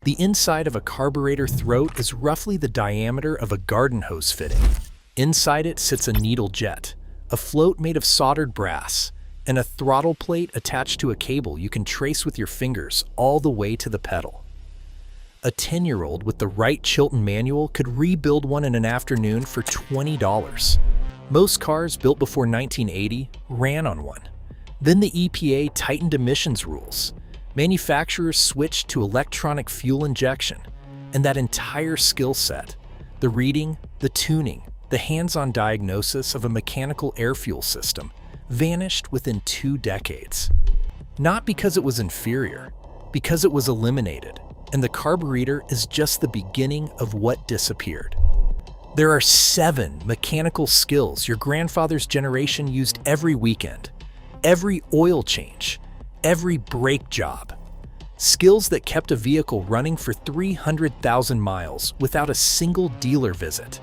The inside of a carburetor throat is roughly the diameter of a garden hose fitting. Inside it sits a needle jet, a float made of soldered brass, and a throttle plate attached to a cable you can trace with your fingers all the way to the pedal. A 10-year-old with the right Chilton manual could rebuild one in an afternoon for $20. Most cars built before 1980 ran on one. Then the EPA tightened emissions rules. Manufacturers switched to electronic fuel injection, and that entire skill set, the reading, the tuning, the hands-on diagnosis of a mechanical air fuel system, vanished within 2 decades. Not because it was inferior, because it was eliminated, and the carburetor is just the beginning of what disappeared. There are 7 mechanical skills your grandfather's generation used every weekend, every oil change, every brake job. Skills that kept a vehicle running for 300,000 miles without a single dealer visit.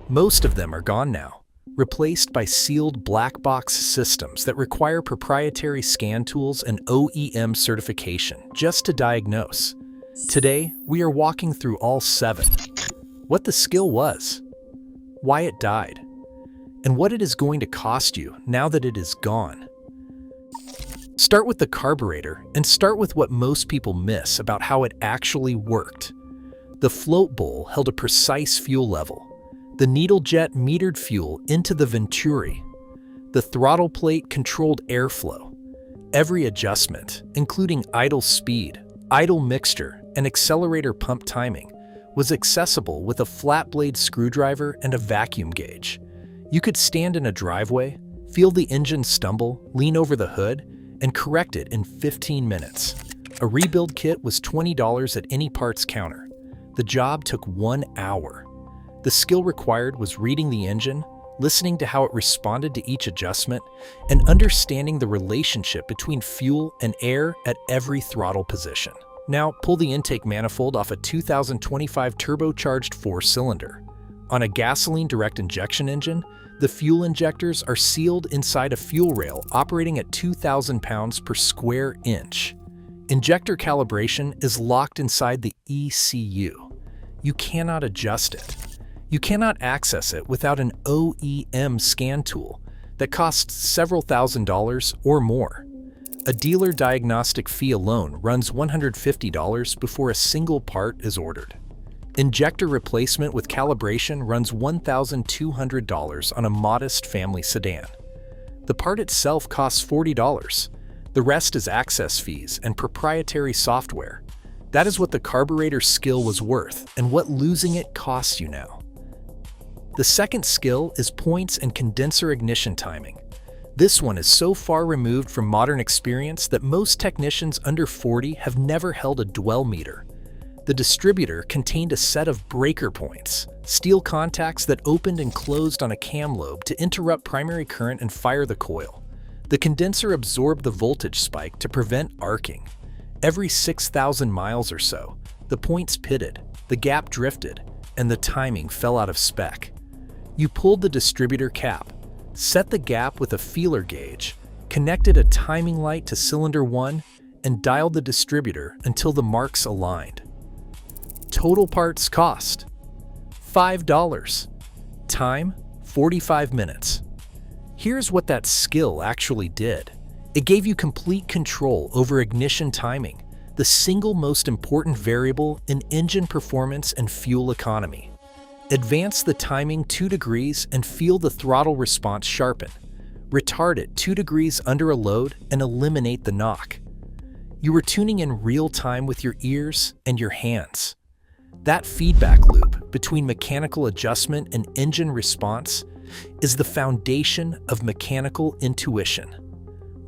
Most of them are gone now, replaced by sealed black box systems that require proprietary scan tools and OEM certification just to diagnose. Today, we are walking through all 7. What the skill was, why it died, and what it is going to cost you now that it is gone. Start with the carburetor and start with what most people miss about how it actually worked. The float bowl held a precise fuel level. The needle jet metered fuel into the venturi. The throttle plate controlled airflow. Every adjustment, including idle speed, idle mixture, and accelerator pump timing, was accessible with a flat blade screwdriver and a vacuum gauge. You could stand in a driveway, feel the engine stumble, lean over the hood, and correct it in 15 minutes. A rebuild kit was $20 at any parts counter. The job took 1 hour. The skill required was reading the engine, listening to how it responded to each adjustment, and understanding the relationship between fuel and air at every throttle position. Now, pull the intake manifold off a 2025 turbocharged 4-cylinder. On a gasoline direct injection engine, the fuel injectors are sealed inside a fuel rail operating at 2,000 pounds per square inch. Injector calibration is locked inside the ECU. You cannot adjust it. You cannot access it without an OEM scan tool that costs several $1,000s or more. A dealer diagnostic fee alone runs $150 before a single part is ordered. Injector replacement with calibration runs $1,200 on a modest family sedan. The part itself costs $40. The rest is access fees and proprietary software. That is what the carburetor skill was worth and what losing it costs you now. The second skill is points and condenser ignition timing. This one is so far removed from modern experience that most technicians under 40 have never held a dwell meter. The distributor contained a set of breaker points, steel contacts that opened and closed on a cam lobe to interrupt primary current and fire the coil. The condenser absorbed the voltage spike to prevent arcing. Every 6,000 miles or so, the points pitted, the gap drifted, and the timing fell out of spec. You pulled the distributor cap, set the gap with a feeler gauge, connected a timing light to cylinder 1, and dialed the distributor until the marks aligned. Total parts cost $5. Time 45 minutes. Here's what that skill actually did. It gave you complete control over ignition timing, the single most important variable in engine performance and fuel economy. Advance the timing 2 degrees and feel the throttle response sharpen. Retard it 2 degrees under a load and eliminate the knock. You were tuning in real time with your ears and your hands. That feedback loop between mechanical adjustment and engine response is the foundation of mechanical intuition.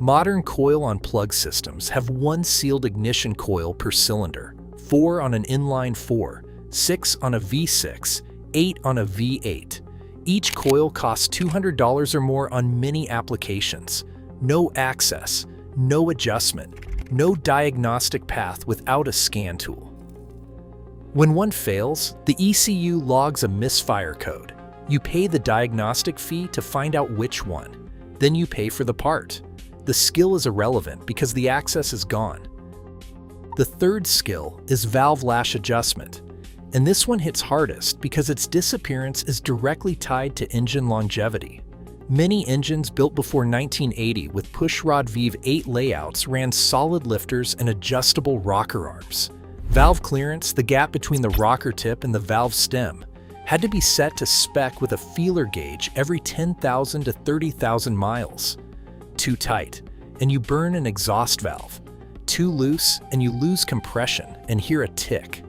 Modern coil-on-plug systems have 1 sealed ignition coil per cylinder, 4 on an inline 4, 6 on a V6, 8 on a V8. Each coil costs $200 or more on many applications. No access, no adjustment, no diagnostic path without a scan tool. When one fails, the ECU logs a misfire code. You pay the diagnostic fee to find out which one. Then you pay for the part. The skill is irrelevant because the access is gone. The third skill is valve lash adjustment, and this one hits hardest because its disappearance is directly tied to engine longevity. Many engines built before 1980 with pushrod VV8 layouts ran solid lifters and adjustable rocker arms. Valve clearance, the gap between the rocker tip and the valve stem, had to be set to spec with a feeler gauge every 10,000 to 30,000 miles. Too tight, and you burn an exhaust valve. Too loose, and you lose compression and hear a tick.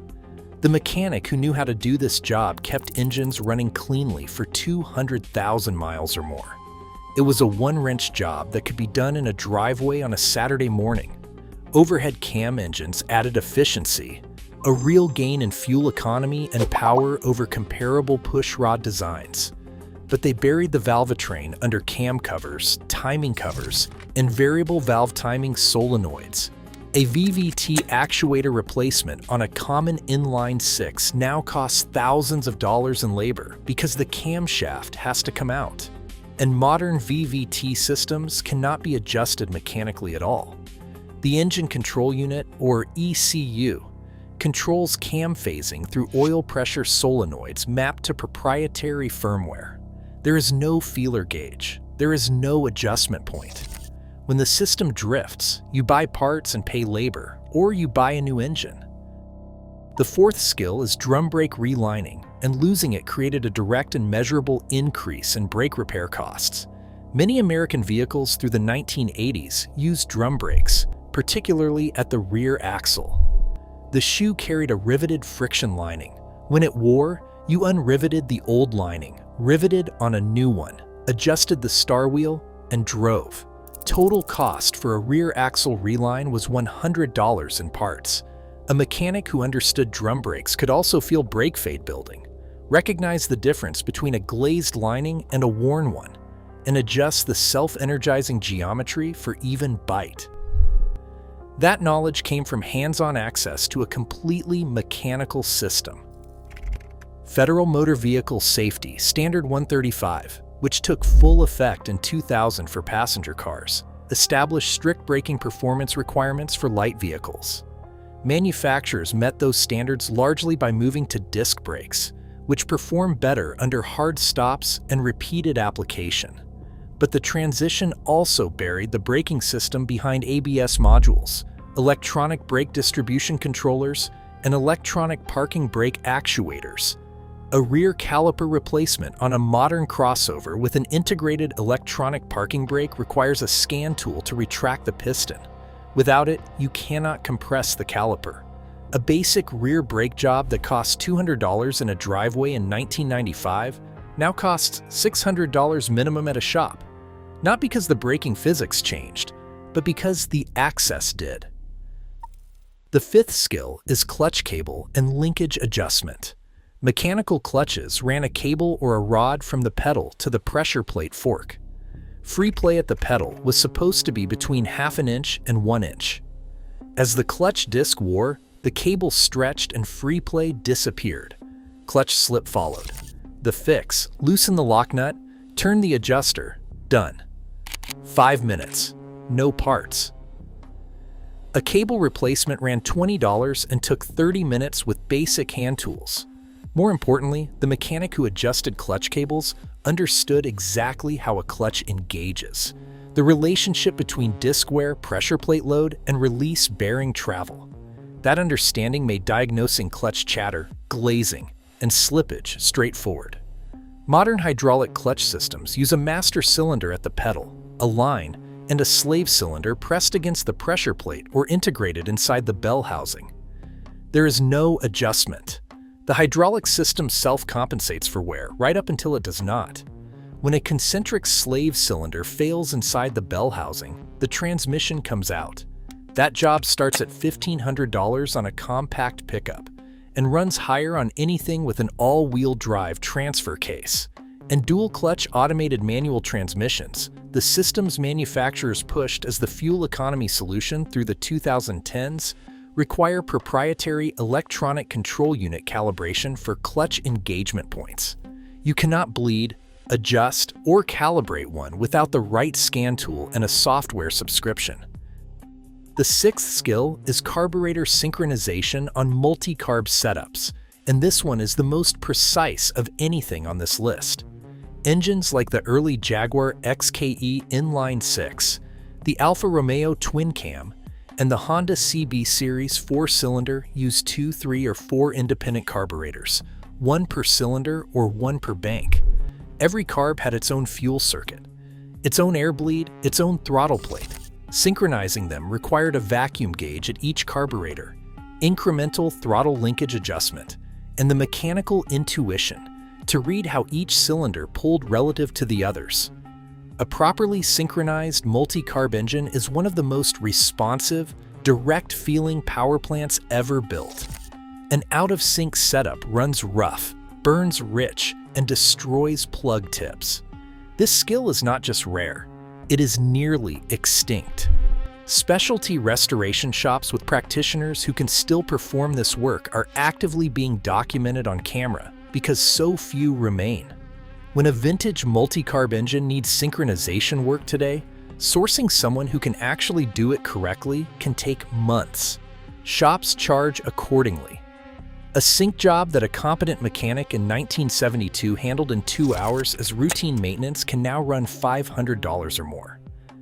The mechanic who knew how to do this job kept engines running cleanly for 200,000 miles or more. It was a one-wrench job that could be done in a driveway on a Saturday morning. Overhead cam engines added efficiency, a real gain in fuel economy and power over comparable pushrod designs. But they buried the valvetrain under cam covers, timing covers, and variable valve timing solenoids. A VVT actuator replacement on a common inline six now costs thousands of dollars in labor because the camshaft has to come out. And modern VVT systems cannot be adjusted mechanically at all. The engine control unit, or ECU, controls cam phasing through oil pressure solenoids mapped to proprietary firmware. There is no feeler gauge. There is no adjustment point. When the system drifts, you buy parts and pay labor, or you buy a new engine. The fourth skill is drum brake relining, and losing it created a direct and measurable increase in brake repair costs. Many American vehicles through the 1980s used drum brakes, particularly at the rear axle. The shoe carried a riveted friction lining. When it wore, you unriveted the old lining, riveted on a new one, adjusted the star wheel, and drove. Total cost for a rear axle reline was $100 in parts. A mechanic who understood drum brakes could also feel brake fade building, recognize the difference between a glazed lining and a worn one, and adjust the self-energizing geometry for even bite. That knowledge came from hands-on access to a completely mechanical system. Federal Motor Vehicle Safety Standard 135, which took full effect in 2000 for passenger cars, established strict braking performance requirements for light vehicles. Manufacturers met those standards largely by moving to disc brakes, which perform better under hard stops and repeated application. But the transition also buried the braking system behind ABS modules, electronic brake distribution controllers, and electronic parking brake actuators. A rear caliper replacement on a modern crossover with an integrated electronic parking brake requires a scan tool to retract the piston. Without it, you cannot compress the caliper. A basic rear brake job that cost $200 in a driveway in 1995 now costs $600 minimum at a shop. Not because the braking physics changed, but because the access did. The fifth skill is clutch cable and linkage adjustment. Mechanical clutches ran a cable or a rod from the pedal to the pressure plate fork. Free play at the pedal was supposed to be between 1/2 inch and 1 inch. As the clutch disc wore, the cable stretched and free play disappeared. Clutch slip followed. The fix: loosen the lock nut, turn the adjuster, done. 5 minutes. No parts. A cable replacement ran $20 and took 30 minutes with basic hand tools. More importantly, the mechanic who adjusted clutch cables understood exactly how a clutch engages, the relationship between disc wear, pressure plate load, and release bearing travel. That understanding made diagnosing clutch chatter, glazing, and slippage straightforward. Modern hydraulic clutch systems use a master cylinder at the pedal, a line, and a slave cylinder pressed against the pressure plate or integrated inside the bell housing. There is no adjustment. The hydraulic system self-compensates for wear right up until it does not. When a concentric slave cylinder fails inside the bell housing, the transmission comes out. That job starts at $1,500 on a compact pickup and runs higher on anything with an all-wheel drive transfer case. And dual-clutch automated manual transmissions, the systems manufacturers pushed as the fuel economy solution through the 2010s, require proprietary electronic control unit calibration for clutch engagement points. You cannot bleed, adjust, or calibrate one without the right scan tool and a software subscription. The sixth skill is carburetor synchronization on multi-carb setups, and this one is the most precise of anything on this list. Engines like the early Jaguar XKE Inline 6, the Alfa Romeo Twin Cam, and the Honda CB Series 4-cylinder use 2, 3, or 4 independent carburetors, one per cylinder or one per bank. Every carb had its own fuel circuit, its own air bleed, its own throttle plate. Synchronizing them required a vacuum gauge at each carburetor, incremental throttle linkage adjustment, and the mechanical intuition to read how each cylinder pulled relative to the others. A properly synchronized multi-carb engine is one of the most responsive, direct-feeling power plants ever built. An out-of-sync setup runs rough, burns rich, and destroys plug tips. This skill is not just rare, it is nearly extinct. Specialty restoration shops with practitioners who can still perform this work are actively being documented on camera because so few remain. When a vintage multi-carb engine needs synchronization work today, sourcing someone who can actually do it correctly can take months. Shops charge accordingly. A sync job that a competent mechanic in 1972 handled in 2 hours as routine maintenance can now run $500 or more.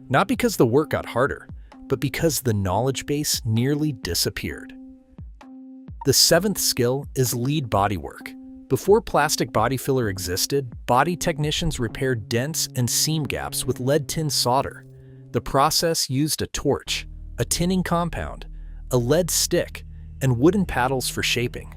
Not because the work got harder, but because the knowledge base nearly disappeared. The seventh skill is lead bodywork. Before plastic body filler existed, body technicians repaired dents and seam gaps with lead tin solder. The process used a torch, a tinning compound, a lead stick, and wooden paddles for shaping.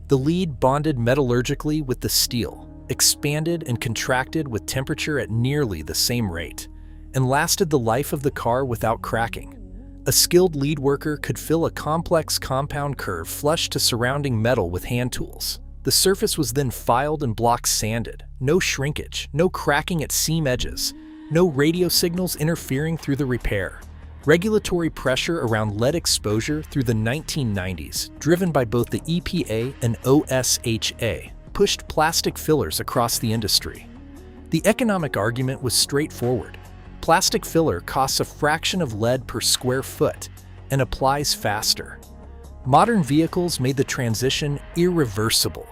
The lead bonded metallurgically with the steel, expanded and contracted with temperature at nearly the same rate, and lasted the life of the car without cracking. A skilled lead worker could fill a complex compound curve flush to surrounding metal with hand tools. The surface was then filed and blocks sanded. No shrinkage, no cracking at seam edges, no radio signals interfering through the repair. Regulatory pressure around lead exposure through the 1990s, driven by both the EPA and OSHA, pushed plastic fillers across the industry. The economic argument was straightforward. Plastic filler costs a fraction of lead per square foot and applies faster. Modern vehicles made the transition irreversible.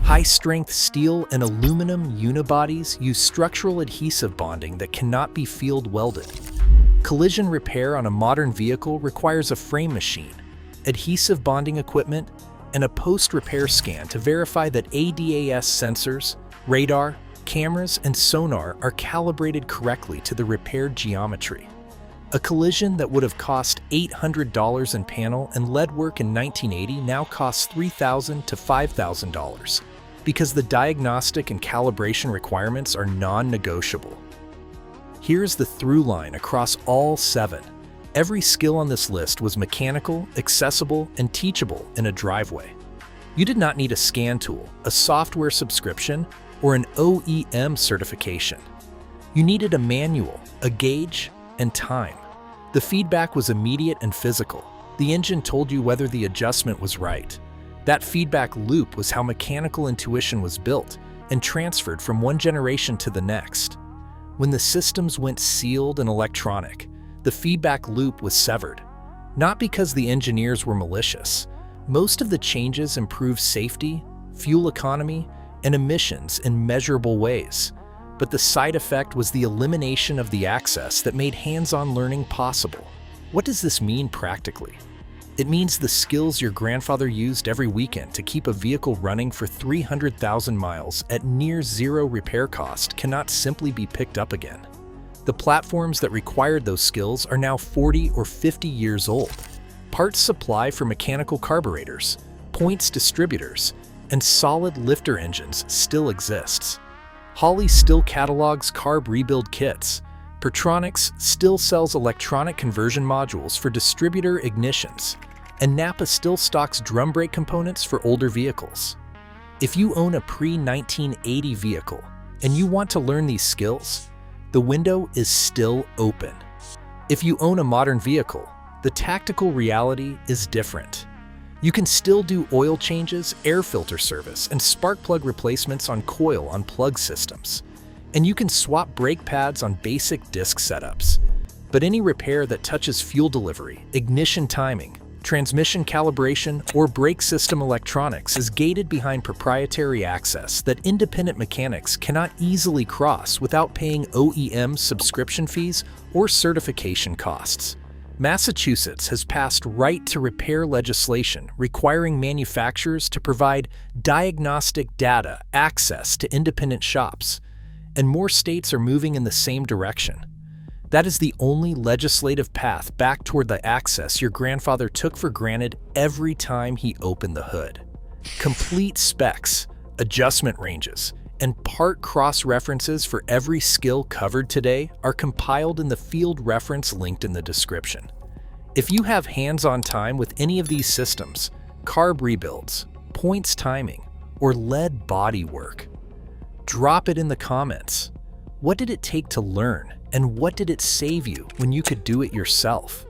High-strength steel and aluminum unibodies use structural adhesive bonding that cannot be field welded. Collision repair on a modern vehicle requires a frame machine, adhesive bonding equipment, and a post-repair scan to verify that ADAS sensors, radar, cameras, and sonar are calibrated correctly to the repaired geometry. A collision that would have cost $800 in panel and lead work in 1980 now costs $3,000 to $5,000 because the diagnostic and calibration requirements are non-negotiable. Here's the through line across all 7. Every skill on this list was mechanical, accessible, and teachable in a driveway. You did not need a scan tool, a software subscription, or an OEM certification. You needed a manual, a gauge, and time. The feedback was immediate and physical. The engine told you whether the adjustment was right. That feedback loop was how mechanical intuition was built and transferred from one generation to the next. When the systems went sealed and electronic, the feedback loop was severed. Not because the engineers were malicious. Most of the changes improved safety, fuel economy, and emissions in measurable ways. But the side effect was the elimination of the access that made hands-on learning possible. What does this mean practically? It means the skills your grandfather used every weekend to keep a vehicle running for 300,000 miles at near zero repair cost cannot simply be picked up again. The platforms that required those skills are now 40 or 50 years old. Parts supply for mechanical carburetors, points distributors, and solid lifter engines still exists. Holley still catalogs carb rebuild kits. Pertronix still sells electronic conversion modules for distributor ignitions. And Napa still stocks drum brake components for older vehicles. If you own a pre-1980 vehicle and you want to learn these skills, the window is still open. If you own a modern vehicle, the tactical reality is different. You can still do oil changes, air filter service, and spark plug replacements on coil on plug systems. And you can swap brake pads on basic disc setups. But any repair that touches fuel delivery, ignition timing, transmission calibration, or brake system electronics is gated behind proprietary access that independent mechanics cannot easily cross without paying OEM subscription fees or certification costs. Massachusetts has passed right to repair legislation requiring manufacturers to provide diagnostic data access to independent shops, and more states are moving in the same direction. That is the only legislative path back toward the access your grandfather took for granted every time he opened the hood. Complete specs, adjustment ranges, and part cross-references for every skill covered today are compiled in the field reference linked in the description. If you have hands-on time with any of these systems, carb rebuilds, points timing, or lead body work, drop it in the comments. What did it take to learn, and what did it save you when you could do it yourself?